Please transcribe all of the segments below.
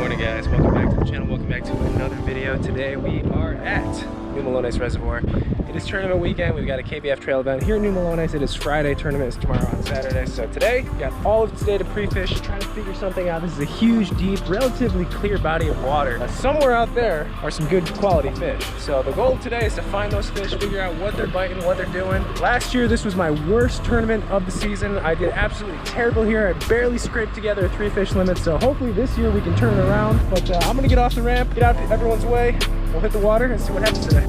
morning, guys. Welcome back to the channel. Welcome back to another video. Today we are at New Melones Reservoir. It is tournament weekend. We've got a KBF trail event here in New Melones. It is Friday. Tournament is tomorrow on Saturday. So today, we got all of today to pre-fish, trying to figure something out. This is a huge, deep, relatively clear body of water. Somewhere out there are some good quality fish. So the goal today is to find those fish, figure out what they're biting, what they're doing. Last year, this was my worst tournament of the season. I did absolutely terrible here. I barely scraped together a 3-fish limit. So hopefully this year we can turn it around. But I'm gonna get off the ramp, get out to everyone's way. We'll hit the water and see what happens today.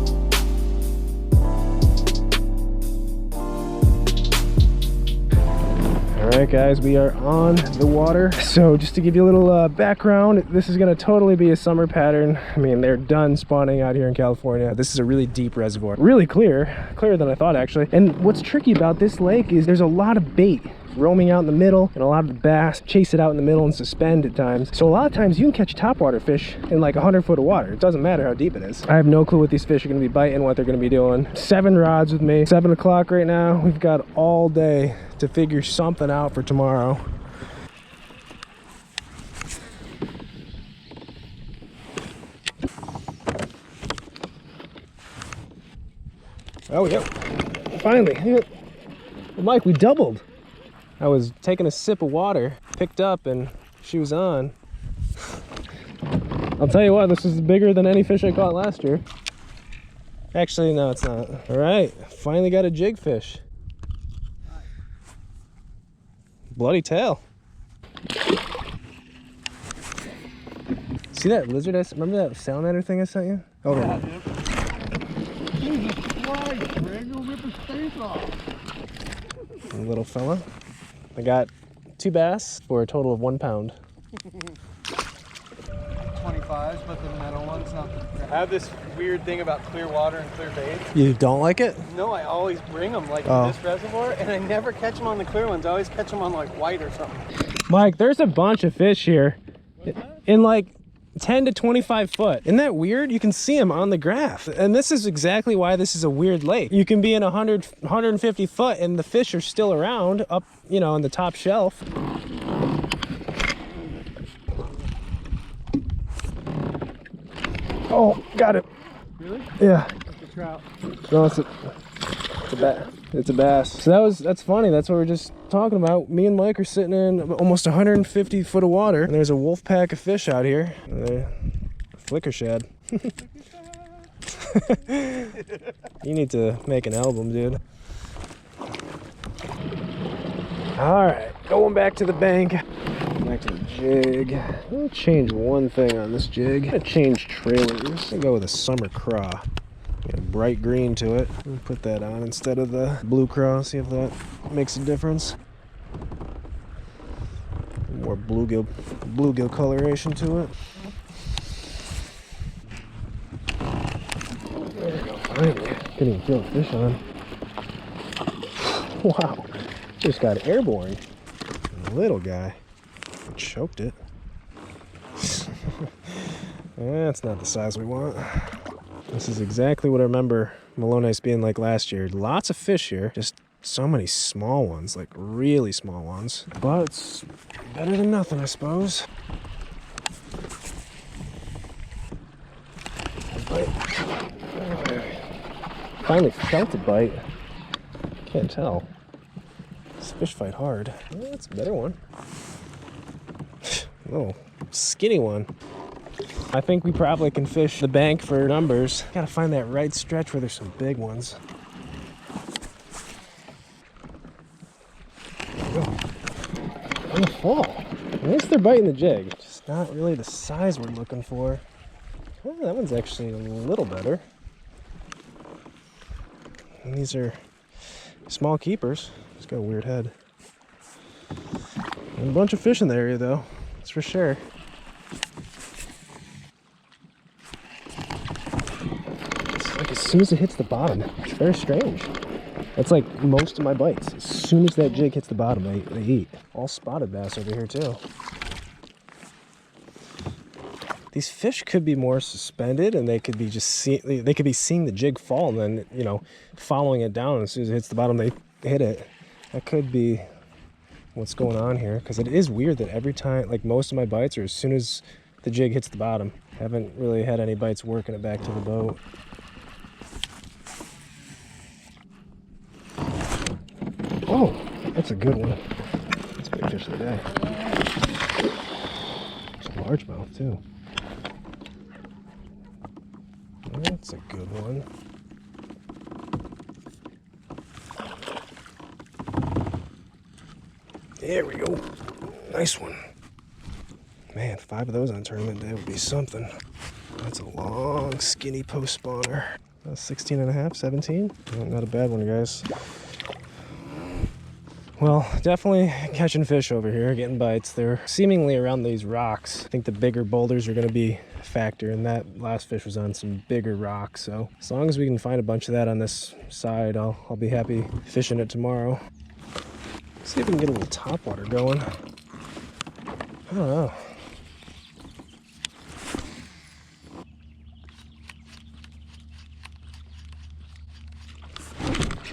All right, guys, we are on the water. So just to give you a little background, this is gonna totally be a summer pattern. I mean, they're done spawning out here in California. This is a really deep reservoir, really clearer than I thought, actually. And what's tricky about this lake is there's a lot of bait roaming out in the middle, and a lot of the bass chase it out in the middle and suspend at times. So a lot of times you can catch topwater fish in like 100 foot of water. It doesn't matter how deep it is. I have no clue what these fish are gonna be biting, what they're gonna be doing. 7 rods with me, 7 o'clock right now. We've got all day to figure something out for tomorrow. Oh, yep. Finally. Mike, we doubled. I was taking a sip of water, picked up, and she was on. I'll tell you what, this is bigger than any fish I caught last year. Actually, no, it's not. All right, finally got a jig fish. Bloody tail. See that lizard? Remember that salamander thing I sent you? Oh, yeah, dude. Jesus Christ, Greg, you'll rip his face off. Little fella. I got 2 bass for a total of 1 pound. 25s, but the metal one's not the... I have this weird thing about clear water and clear bait. You don't like it? No, I always bring them like to this reservoir, and I never catch them on the clear ones. I always catch them on like white or something. Mike, there's a bunch of fish here in like 10 to 25 foot. Isn't that weird? You can see them on the graph. And this is exactly why this is a weird lake. You can be in 150 foot and the fish are still around up, you know, on the top shelf. Oh, got it. Really? Yeah. It's a trout. No, it's a bass. So that's funny. That's what we're just talking about. Me and Mike are sitting in almost 150 foot of water, and there's a wolf pack of fish out here. Flicker shad. You need to make an album, dude. All right, going back to the bank. Back to the jig. I'm gonna change one thing on this jig. I'm gonna change trailers. I'm gonna go with a summer craw. Get a bright green to it. I'll put that on instead of the blue craw. See if that makes a difference. More bluegill coloration to it. There we go. Finally. Couldn't even feel the fish on. Wow. Just got airborne. Little guy. Choked it. That's not the size we want. This is exactly what I remember Melones being like last year. Lots of fish here, just so many small ones, like really small ones. But it's better than nothing, I suppose. Finally felt a bite. Can't tell. This fish fight hard. Oh, that's a better one. Oh, skinny one. I think we probably can fish the bank for numbers. Gotta find that right stretch where there's some big ones. On the fall. At least they're biting the jig. Just not really the size we're looking for. Oh, that one's actually a little better. And these are small keepers. It's got a weird head. And a bunch of fish in the area though. That's for sure. It's like as soon as it hits the bottom, it's very strange. That's like most of my bites. As soon as that jig hits the bottom, they eat. All spotted bass over here too. These fish could be more suspended, and they could be just seeing the jig fall, and then, you know, following it down. As soon as it hits the bottom, they hit it. That could be what's going on here, because it is weird that every time, like most of my bites are as soon as the jig hits the bottom. Haven't really had any bites working it back to the boat. Oh, that's a good one. That's a big fish of the day. It's a largemouth too. That's a good one. There we go. Nice one. Man, 5 of those on tournament day would be something. That's a long, skinny post spawner. 16 and a half, 17. Not a bad one, guys. Well, definitely catching fish over here, getting bites. They're seemingly around these rocks. I think the bigger boulders are gonna be a factor, and that last fish was on some bigger rocks. So as long as we can find a bunch of that on this side, I'll be happy fishing it tomorrow. See if we can get a little topwater going. I don't know.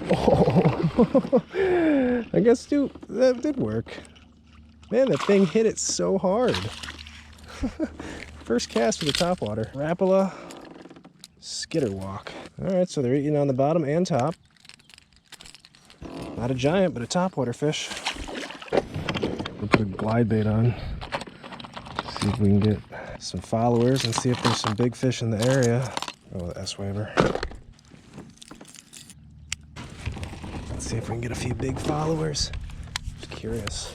Oh, I guess dude, that did work. Man, that thing hit it so hard. First cast with the topwater. Rapala skitterwalk. All right, so they're eating on the bottom and top. Not a giant, but a topwater fish. We'll put a glide bait on. See if we can get some followers and see if there's some big fish in the area. Oh, the S-waver. Let's see if we can get a few big followers. Just curious.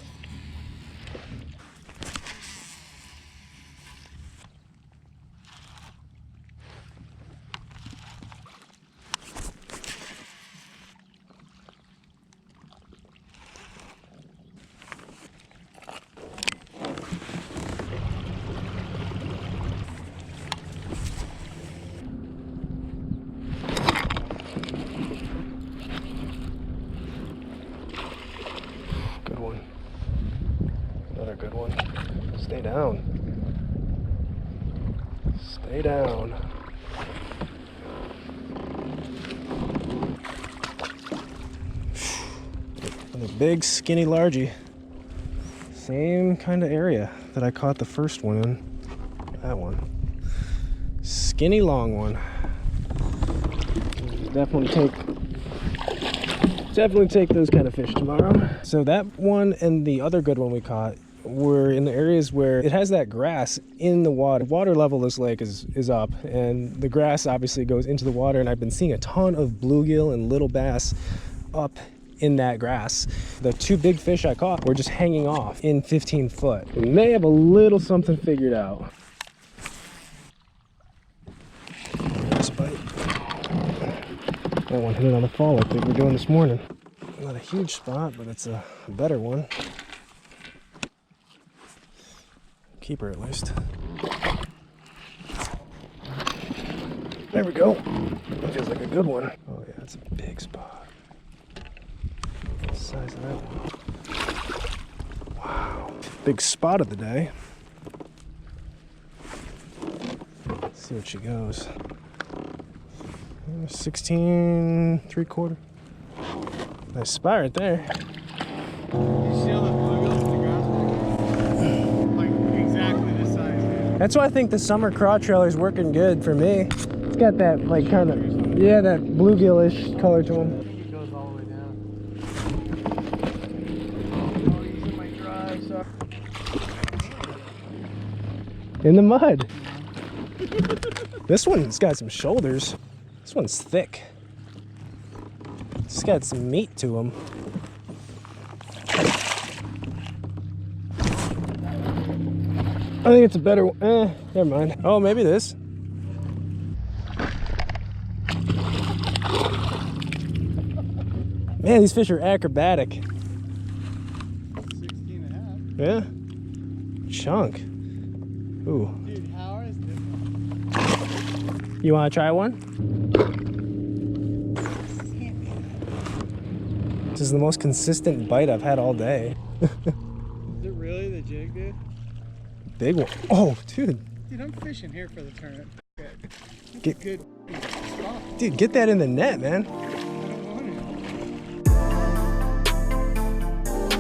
Good one. Another good one. Stay down. Stay down. Another big, skinny largie. Same kind of area that I caught the first one in. That one. Skinny, long one. Definitely take those kind of fish tomorrow. So that one and the other good one we caught were in the areas where it has that grass in the water. Water level of this lake is up, and the grass obviously goes into the water, and I've been seeing a ton of bluegill and little bass up in that grass. The 2 big fish I caught were just hanging off in 15 foot. We may have a little something figured out. Nice bite. That one hit it on the fall like we were doing this morning. Not a huge spot, but it's a better one. Keeper at least. There we go. That feels like a good one. Oh yeah, that's a big spot. What's the size of that one? Wow. Big spot of the day. Let's see what she goes. 16 3/4. Nice spot right there. You see all the bluegills in the ground? Like exactly this size, dude. That's why I think the summer craw trailer is working good for me. It's got that like kind of, yeah, that bluegill-ish color to him. It goes all the way down. Oh, using my drive, sorry. In the mud. This one's got some shoulders. This one's thick. It's got some meat to him. I think it's a better one. Never mind. Oh, maybe this. Man, these fish are acrobatic. 16 and a half. Yeah. Chunk. Ooh. Dude, how is this? You want to try one? This is the most consistent bite I've had all day. Is it really the jig, dude? Big one. Oh, dude. Dude, I'm fishing here for the tournament. Get, Good spot. dude, get that in the net, man. I don't want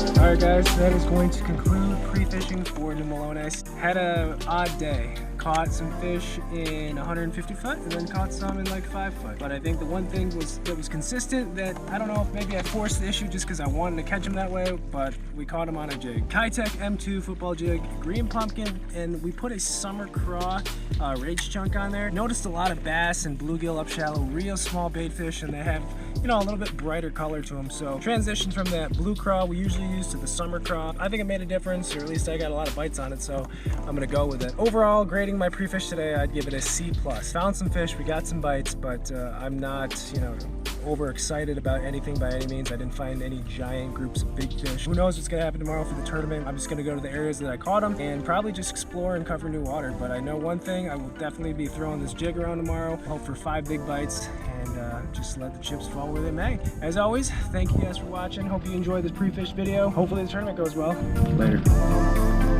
it. All right, guys, that is going to conclude pre-fishing for New Melones. Had a odd day. Caught some fish in 150 foot and then caught some in like 5 foot. But I think the one thing that was consistent, that I don't know if maybe I forced the issue just because I wanted to catch them that way, but we caught them on a jig. KAYAK M2 football jig, green pumpkin, and we put a summer craw rage chunk on there. Noticed a lot of bass and bluegill up shallow, real small bait fish, and they have, you know, a little bit brighter color to them. So transition from that blue craw we usually use to the summer craw. I think it made a difference, or at least I got a lot of bites on it, so I'm gonna go with it. Overall, grading my pre-fish today, I'd give it a C+. Found some fish, we got some bites, but I'm not, you know, overexcited about anything by any means. I didn't find any giant groups of big fish. Who knows what's gonna happen tomorrow for the tournament. I'm just gonna go to the areas that I caught them and probably just explore and cover new water. But I know one thing, I will definitely be throwing this jig around tomorrow. Hope for 5 big bites and just let the chips fall where they may. As always, thank you guys for watching. Hope you enjoyed this pre-fish video. Hopefully the tournament goes well. Later.